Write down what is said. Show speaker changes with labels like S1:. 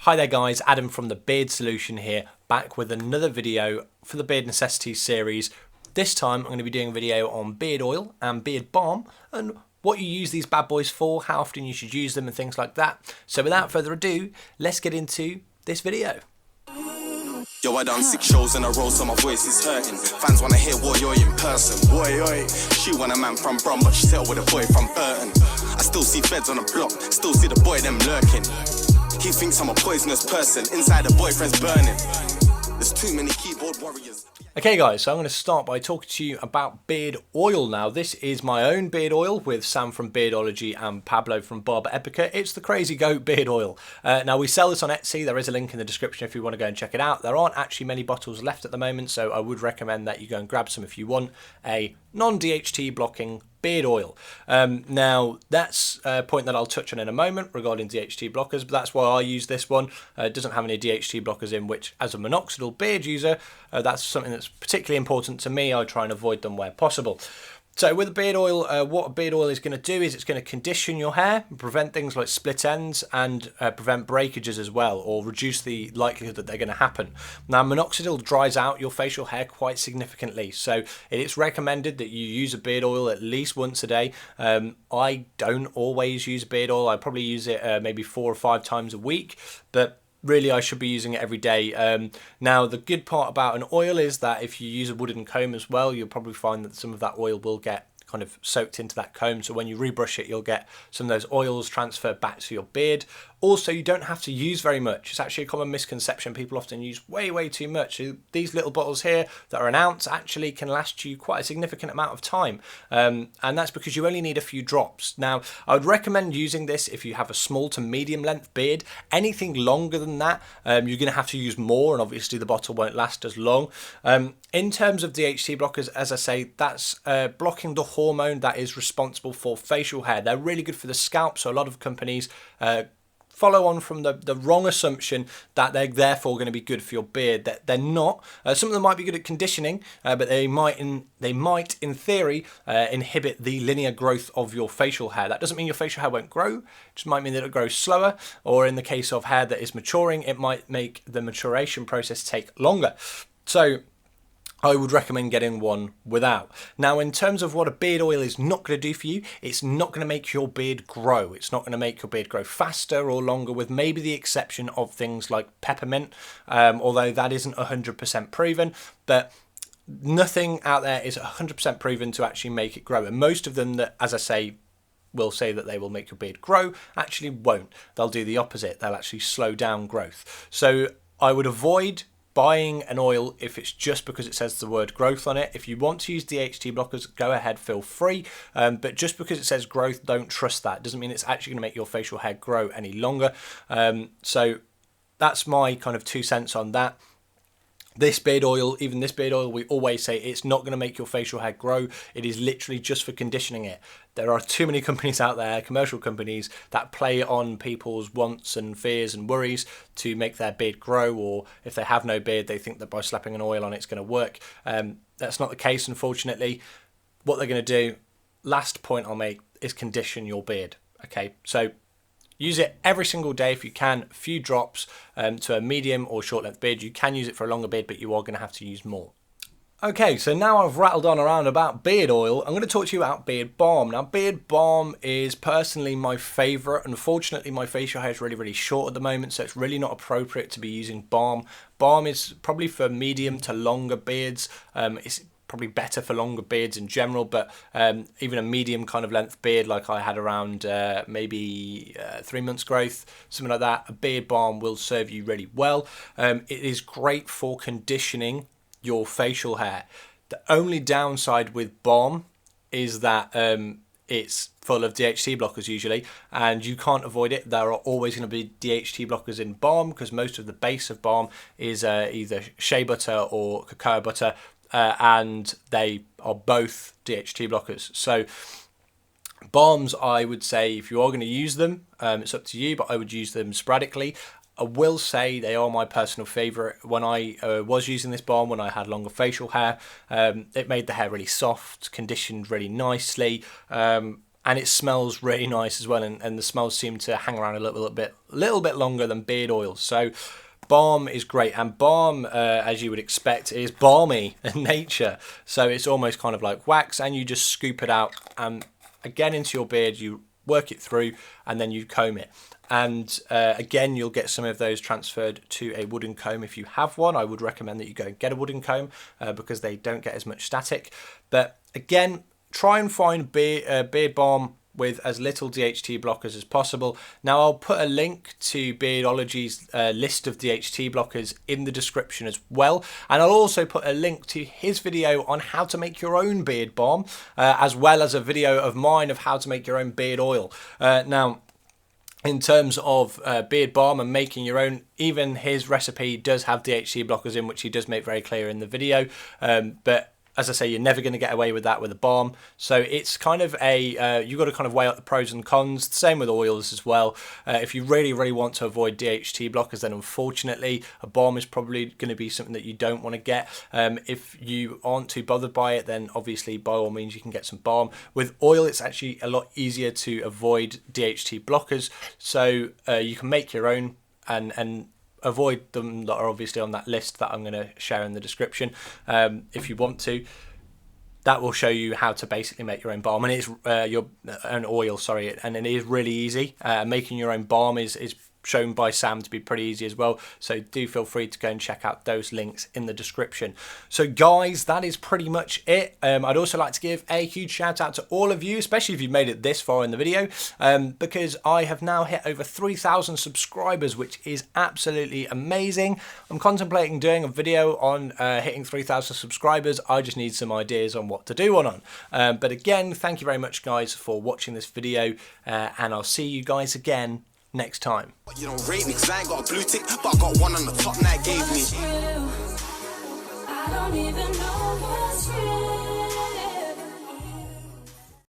S1: Hi there guys, Adam from the Beard Solution here, back with another video for the Beard Necessities series. This time I'm going to be doing a video on beard oil and beard balm and what you use these bad boys for, how often you should use them and things like that. So without further ado, let's get into this video.
S2: Yo, I done 6 shows in a row, so my voice is hurting. Fans wanna hear what you're in person. Oi, oi. She want a man from Brum, but she settled with a boy from Burton. I still see feds on the block, still see the boy them lurking. He thinks I'm a poisonous person, inside the boyfriend's burning. There's too many keyboard warriors.
S1: Okay guys, so I'm going to start by talking to you about beard oil now. This is my own beard oil with Sam from Beardology and Pablo from Barber Epica. It's the Crazy Goat beard oil. Now we sell this on Etsy. There is a link in the description if you want to go and check it out. There aren't actually many bottles left at the moment, so I would recommend that you go and grab some if you want a non-DHT blocking beard oil. Now that's a point that I'll touch on in a moment regarding DHT blockers, but that's why I use this one. It doesn't have any DHT blockers in, which as a minoxidil beard user, that's something that's particularly important to me. I try and avoid them where possible. So with a beard oil, what a beard oil is going to do is it's going to condition your hair, prevent things like split ends, and prevent breakages as well, or reduce the likelihood that they're going to happen. Now minoxidil dries out your facial hair quite significantly, so it's recommended that you use a beard oil at least once a day. I don't always use beard oil. I probably use it maybe 4 or 5 times a week, but really I should be using it every day. Now the good part about an oil is that if you use a wooden comb as well, you'll probably find that some of that oil will get kind of soaked into that comb, so when you rebrush it you'll get some of those oils transferred back to your beard. Also, you don't have to use very much. It's actually a common misconception. People often use way too much. So these little bottles here that are an ounce actually can last you quite a significant amount of time, and that's because you only need a few drops. Now I would recommend using this if you have a small to medium length beard. Anything longer than that, you're going to have to use more, and obviously the bottle won't last as long. In terms of DHT blockers, as I say, that's blocking the hormone that is responsible for facial hair. They're really good for the scalp, so a lot of companies follow on from the wrong assumption that they're therefore going to be good for your beard. That they're not. Some of them might be good at conditioning, but they might in theory inhibit the linear growth of your facial hair. That doesn't mean your facial hair won't grow. It just might mean that it grows slower, or in the case of hair that is maturing, it might make the maturation process take longer. So I would recommend getting one without. Now, in terms of what a beard oil is not going to do for you, it's not going to make your beard grow. It's not going to make your beard grow faster or longer, with maybe the exception of things like peppermint, although that isn't 100% proven. But nothing out there is 100% proven to actually make it grow. And most of them that, as I say, will say that they will make your beard grow, actually won't. They'll do the opposite. They'll actually slow down growth. So I would avoid buying an oil if it's just because it says the word growth on it. If you want to use DHT blockers, go ahead, feel free. But just because it says growth, don't trust that. It doesn't mean it's actually going to make your facial hair grow any longer. So that's my kind of 2 cents on that. This beard oil, even this beard oil, we always say it's not going to make your facial hair grow. It is literally just for conditioning it. There are too many companies out there, commercial companies, that play on people's wants and fears and worries to make their beard grow, or if they have no beard, they think that by slapping an oil on it's going to work. That's not the case, unfortunately. What they're going to do, last point I'll make, is condition your beard. Okay, so use it every single day if you can, a few drops to a medium or short length beard. You can use it for a longer beard, but you are going to have to use more. Okay, so now I've rattled on around about beard oil, I'm going to talk to you about beard balm. Now, beard balm is personally my favourite. Unfortunately, my facial hair is really short at the moment, so it's really not appropriate to be using balm. Balm is probably for medium to longer beards. It's probably better for longer beards in general, but even a medium kind of length beard like I had around maybe 3 months growth, something like that, a beard balm will serve you really well. It is great for conditioning your facial hair. The only downside with balm is that it's full of DHT blockers usually, and you can't avoid it. There are always going to be DHT blockers in balm because most of the base of balm is either shea butter or cacao butter, and they are both DHT blockers. So balms, I would say, if you are going to use them, it's up to you, but I would use them sporadically. I will say they are my personal favourite. When I was using this balm, when I had longer facial hair, it made the hair really soft, conditioned really nicely. and it smells really nice as well, and the smells seem to hang around a little bit longer than beard oil. So balm is great, and balm, as you would expect, is balmy in nature. So it's almost kind of like wax, and you just scoop it out and again into your beard, you work it through, and then you comb it. And again, you'll get some of those transferred to a wooden comb if you have one. I would recommend that you go and get a wooden comb because they don't get as much static. But again, try and find beard balm with as little DHT blockers as possible. Now, I'll put a link to Beardology's list of DHT blockers in the description as well, and I'll also put a link to his video on how to make your own beard balm, as well as a video of mine of how to make your own beard oil. Now, in terms of beard balm and making your own, even his recipe does have DHT blockers in, which he does make very clear in the video, but as I say, you're never going to get away with that with a balm. So it's kind of a, you've got to kind of weigh up the pros and cons. The same with oils as well. If you really want to avoid DHT blockers, then unfortunately a balm is probably going to be something that you don't want to get. If you aren't too bothered by it, then obviously by all means you can get some balm. With oil, it's actually a lot easier to avoid DHT blockers. So you can make your own and avoid them that are obviously on that list that I'm going to share in the description. If you want to, that will show you how to basically make your own balm, and it's your own oil, sorry, and it is really easy. Making your own balm is shown by Sam to be pretty easy as well, so do feel free to go and check out those links in the description. So guys, that is pretty much it. I'd also like to give a huge shout out to all of you, especially if you've made it this far in the video, because I have now hit over 3,000 subscribers, which is absolutely amazing. I'm contemplating doing a video on hitting 3,000 subscribers. I just need some ideas on what to do on. But again, thank you very much guys for watching this video, and I'll see you guys again next time.
S2: You don't rate me 'cause I ain't got a blue tick, but I got one on the top that gave me.
S3: I don't even know what's real.